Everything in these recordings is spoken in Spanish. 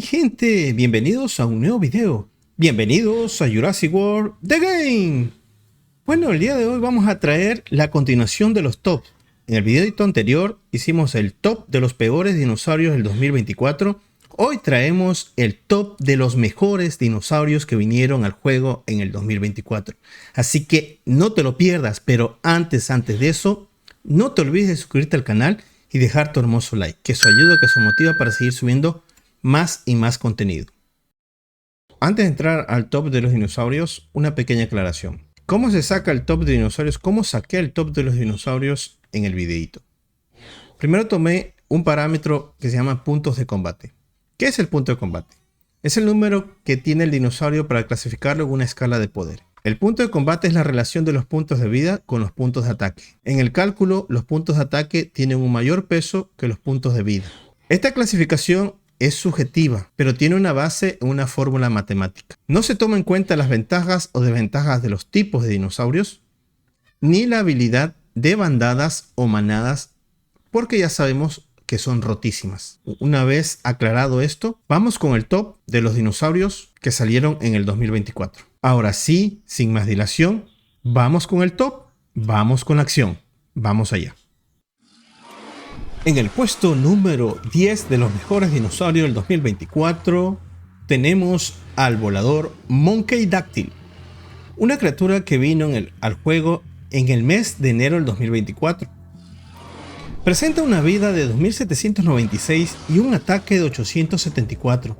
gente, bienvenidos a un nuevo video. Bienvenidos a Jurassic World The Game. Bueno, el día de hoy vamos a traer la continuación de los tops. En el video anterior hicimos el top de los peores dinosaurios del 2024. Hoy traemos el top de los mejores dinosaurios que vinieron al juego en el 2024. Así que no te lo pierdas, pero antes de eso, no te olvides de suscribirte al canal y dejar tu hermoso like, que eso ayuda, que eso motiva para seguir subiendo más y más contenido. Antes de entrar al top de los dinosaurios, una pequeña aclaración. ¿Cómo se saca el top de dinosaurios? ¿Cómo saqué el top de los dinosaurios en el videito? Primero tomé un parámetro que se llama puntos de combate. ¿Qué es el punto de combate? Es el número que tiene el dinosaurio para clasificarlo en una escala de poder. El punto de combate es la relación de los puntos de vida con los puntos de ataque. En el cálculo, los puntos de ataque tienen un mayor peso que los puntos de vida. Esta clasificación es subjetiva, pero tiene una base en una fórmula matemática. No se toma en cuenta las ventajas o desventajas de los tipos de dinosaurios, ni la habilidad de bandadas o manadas, porque ya sabemos que son rotísimas. Una vez aclarado esto, vamos con el top de los dinosaurios que salieron en el 2024. Ahora sí, sin más dilación, vamos con el top, vamos con la acción, vamos allá. En el puesto número 10 de los mejores dinosaurios del 2024 tenemos al volador Monkey-Dactyl, una criatura que vino al juego en el mes de enero del 2024. Presenta una vida de 2796 y un ataque de 874.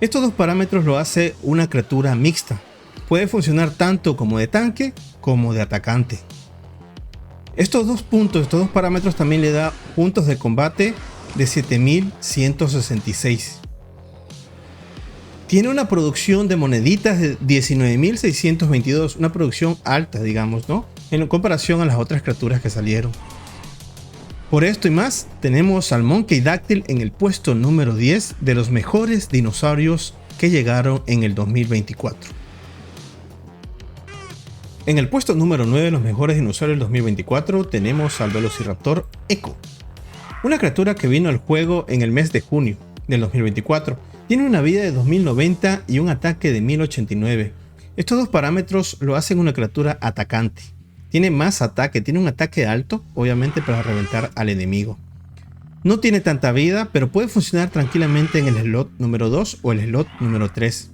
Estos dos parámetros lo hace una criatura mixta. Puede funcionar tanto como de tanque como de atacante. Estos dos parámetros también le da puntos de combate de 7166. Tiene una producción de moneditas de 19.622, una producción alta, digamos, ¿no? En comparación a las otras criaturas que salieron. Por esto y más, tenemos al Monkey-Dactyl en el puesto número 10 de los mejores dinosaurios que llegaron en el 2024. En el puesto número 9 de los mejores dinosaurios del 2024 tenemos al Velociraptor Echo, una criatura que vino al juego en el mes de junio del 2024. Tiene una vida de 2090 y un ataque de 1089. Estos dos parámetros lo hacen una criatura atacante. Tiene más ataque, tiene un ataque alto, obviamente para reventar al enemigo. No tiene tanta vida, pero puede funcionar tranquilamente en el slot número 2 o el slot número 3.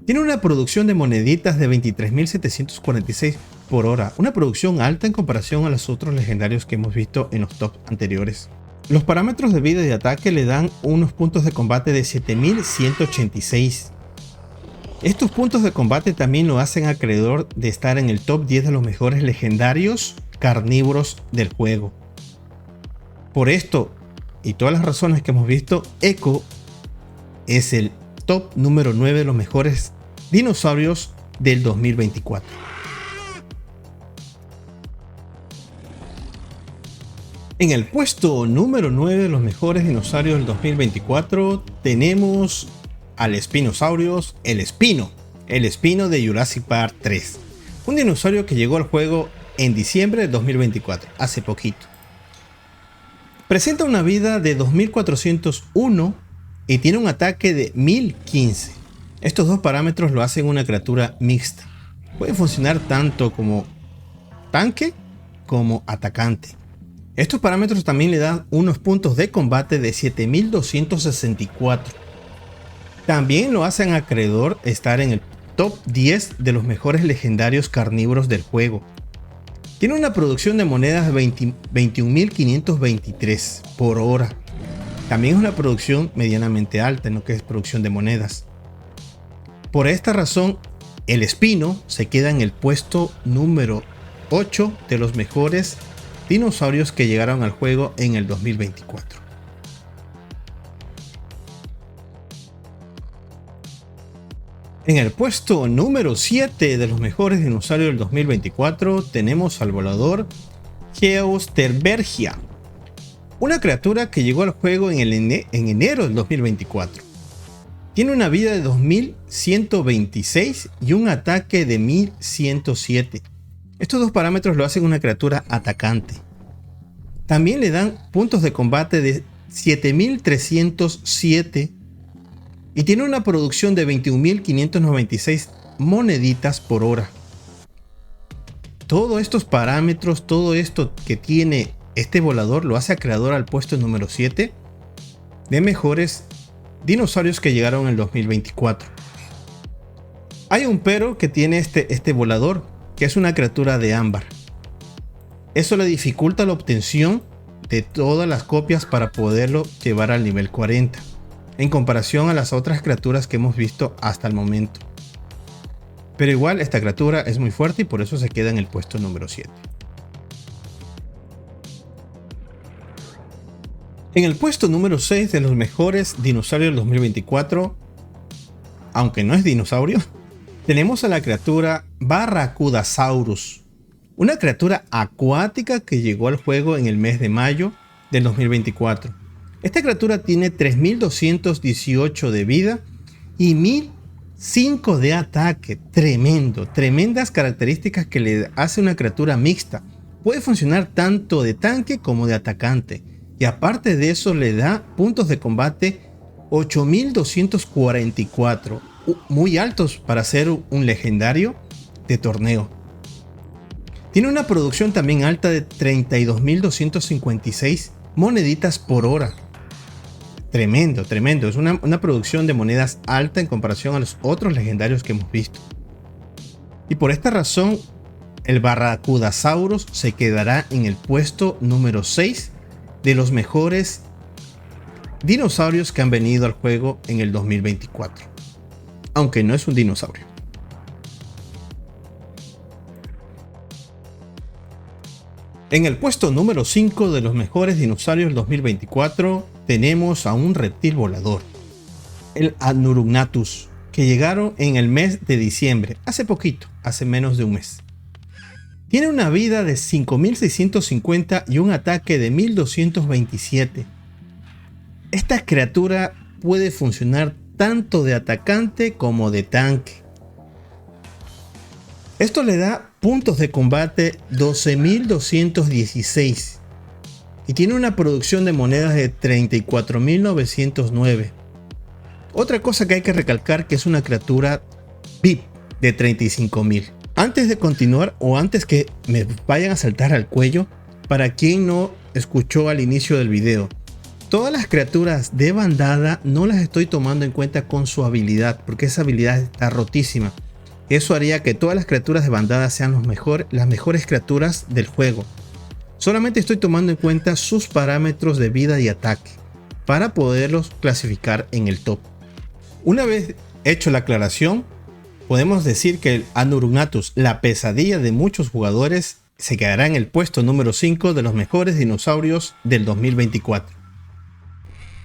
Tiene una producción de moneditas de 23.746 por hora, una producción alta en comparación a los otros legendarios que hemos visto en los tops anteriores. Los parámetros de vida y de ataque le dan unos puntos de combate de 7.186. Estos puntos de combate también lo hacen acreedor de estar en el top 10 de los mejores legendarios carnívoros del juego. Por esto y todas las razones que hemos visto, Echo es el top número 9 de los mejores dinosaurios del 2024. En el puesto número 9 de los mejores dinosaurios del 2024 tenemos al Spinosaurus, el Espino de Jurassic Park 3, un dinosaurio que llegó al juego en diciembre de 2024, hace poquito. Presenta una vida de 2401 y tiene un ataque de 1015. Estos dos parámetros lo hacen una criatura mixta. Puede funcionar tanto como tanque como atacante. Estos parámetros también le dan unos puntos de combate de 7264. También lo hacen acreedor estar en el top 10 de los mejores legendarios carnívoros del juego. Tiene una producción de monedas de 21.523 por hora. También es una producción medianamente alta en lo que es producción de monedas. Por esta razón, el Espino se queda en el puesto número 8 de los mejores dinosaurios que llegaron al juego en el 2024. En el puesto número 7 de los mejores dinosaurios del 2024 tenemos al volador Geosterbergia, una criatura que llegó al juego en enero del 2024. Tiene una vida de 2126 y un ataque de 1107. Estos dos parámetros lo hacen una criatura atacante. También le dan puntos de combate de 7307 y tiene una producción de 21.596 moneditas por hora. Todos estos parámetros, todo esto que tiene este volador lo hace acreedor al puesto número 7 de mejores dinosaurios que llegaron en el 2024. Hay un pero que tiene este volador, que es una criatura de ámbar. Eso le dificulta la obtención de todas las copias para poderlo llevar al nivel 40, en comparación a las otras criaturas que hemos visto hasta el momento. Pero igual esta criatura es muy fuerte y por eso se queda en el puesto número 7. En el puesto número 6 de los mejores dinosaurios del 2024, aunque no es dinosaurio, tenemos a la criatura Barracudasaurus, una criatura acuática que llegó al juego en el mes de mayo del 2024. Esta criatura tiene 3218 de vida y 1005 de ataque. Tremendas características que le hace una criatura mixta. Puede funcionar tanto de tanque como de atacante. Y aparte de eso le da puntos de combate 8244. Muy altos para ser un legendario de torneo. Tiene una producción también alta de 32.256 moneditas por hora. Tremendo. Es una producción de monedas alta en comparación a los otros legendarios que hemos visto. Y por esta razón, el Barracudasaurus se quedará en el puesto número 6 de los mejores dinosaurios que han venido al juego en el 2024. Aunque no es un dinosaurio. En el puesto número 5 de los mejores dinosaurios del 2024 tenemos a un reptil volador, el Anurugnathus, que llegaron en el mes de diciembre, hace poquito, hace menos de un mes. Tiene una vida de 5650 y un ataque de 1227. Esta criatura puede funcionar tanto de atacante como de tanque. Esto le da puntos de combate 12.216 y tiene una producción de monedas de 34.909. Otra cosa que hay que recalcar, que es una criatura VIP de 35.000. Antes de continuar, o antes que me vayan a saltar al cuello, para quien no escuchó al inicio del video, todas las criaturas de bandada no las estoy tomando en cuenta con su habilidad, porque esa habilidad está rotísima. Eso haría que todas las criaturas de bandada sean las mejores criaturas del juego. Solamente estoy tomando en cuenta sus parámetros de vida y ataque para poderlos clasificar en el top. Una vez hecho la aclaración, podemos decir que el Anurugnathus, la pesadilla de muchos jugadores, se quedará en el puesto número 5 de los mejores dinosaurios del 2024.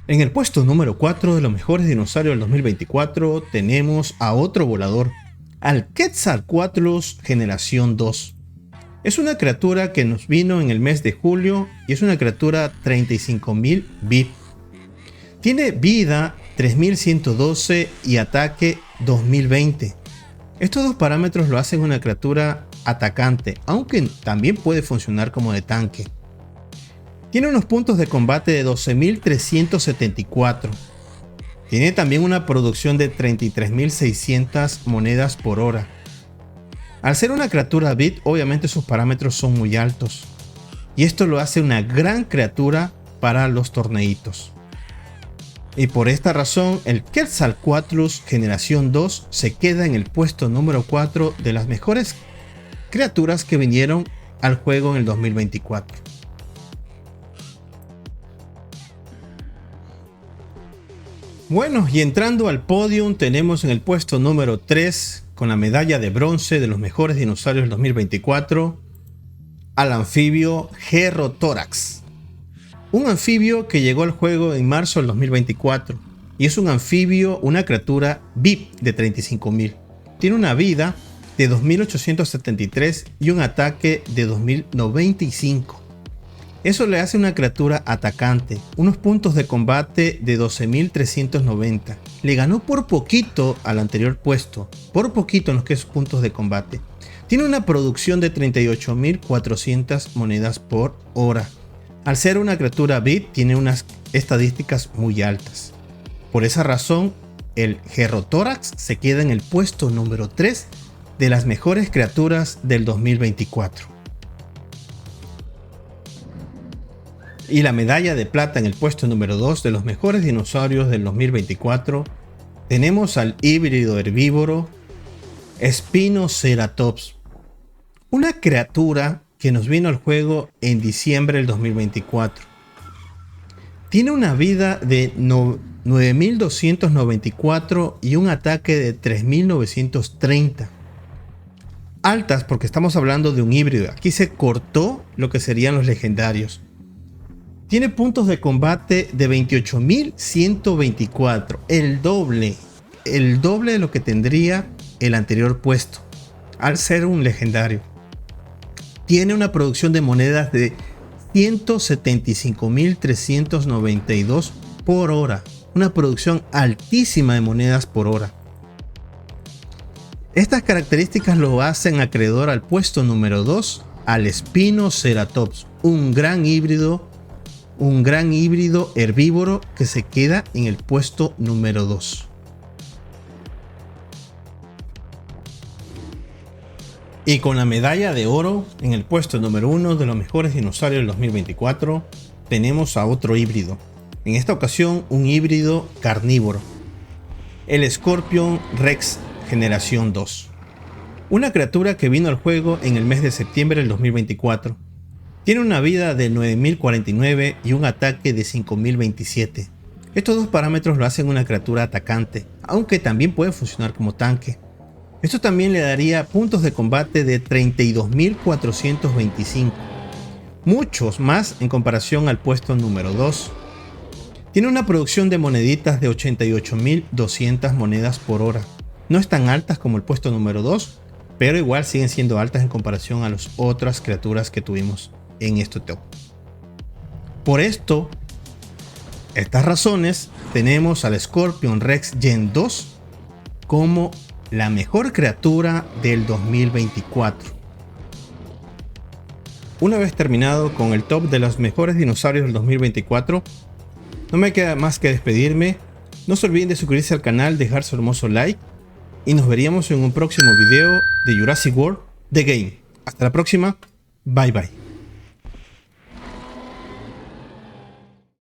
En el puesto número 4 de los mejores dinosaurios del 2024 tenemos a otro volador, al Quetzalcoatlus generación 2. Es una criatura que nos vino en el mes de julio y es una criatura 35.000 VIP. Tiene vida 3112 y ataque 2020. Estos dos parámetros lo hacen una criatura atacante, aunque también puede funcionar como de tanque. Tiene unos puntos de combate de 12.374. Tiene también una producción de 33.600 monedas por hora. Al ser una criatura bit, obviamente sus parámetros son muy altos. Y esto lo hace una gran criatura para los torneitos. Y por esta razón, el Quetzalcoatlus generación 2 se queda en el puesto número 4 de las mejores criaturas que vinieron al juego en el 2024. Bueno, y entrando al podium tenemos en el puesto número 3 con la medalla de bronce de los mejores dinosaurios del 2024 al anfibio Gerotórax. Un anfibio que llegó al juego en marzo del 2024 y es un anfibio, una criatura VIP de 35.000. Tiene una vida de 2.873 y un ataque de 2.095. Eso le hace una criatura atacante, unos puntos de combate de 12.390. Le ganó por poquito al anterior puesto, por poquito en los que es puntos de combate. Tiene una producción de 38.400 monedas por hora. Al ser una criatura bit, tiene unas estadísticas muy altas. Por esa razón, el Gerrotórax se queda en el puesto número 3 de las mejores criaturas del 2024. Y la medalla de plata en el puesto número 2 de los mejores dinosaurios del 2024 tenemos al híbrido herbívoro Spinoceratops, una criatura que nos vino al juego en diciembre del 2024. Tiene una vida de 9294 y un ataque de 3930. Altas porque estamos hablando de un híbrido. Aquí se cortó lo que serían los legendarios. Tiene puntos de combate de 28.124, el doble de lo que tendría el anterior puesto, al ser un legendario. Tiene una producción de monedas de 175.392 por hora, una producción altísima de monedas por hora. Estas características lo hacen acreedor al puesto número 2 al Spinoceratops, un gran híbrido herbívoro que se queda en el puesto número 2. Y con la medalla de oro en el puesto número 1 de los mejores dinosaurios del 2024 tenemos a otro híbrido. En esta ocasión un híbrido carnívoro, el Scorpion Rex generación 2. Una criatura que vino al juego en el mes de septiembre del 2024. Tiene una vida de 9049 y un ataque de 5027. Estos dos parámetros lo hacen una criatura atacante, aunque también puede funcionar como tanque. Esto también le daría puntos de combate de 32.425, muchos más en comparación al puesto número 2. Tiene una producción de moneditas de 88.200 monedas por hora. No están altas como el puesto número 2, pero igual siguen siendo altas en comparación a las otras criaturas que tuvimos en este top. Por estas razones, tenemos al Scorpion Rex Gen 2 como la mejor criatura del 2024. Una vez terminado con el top de los mejores dinosaurios del 2024, no me queda más que despedirme. No se olviden de suscribirse al canal, dejar su hermoso like y nos veríamos en un próximo video de Jurassic World The Game. Hasta la próxima, bye bye.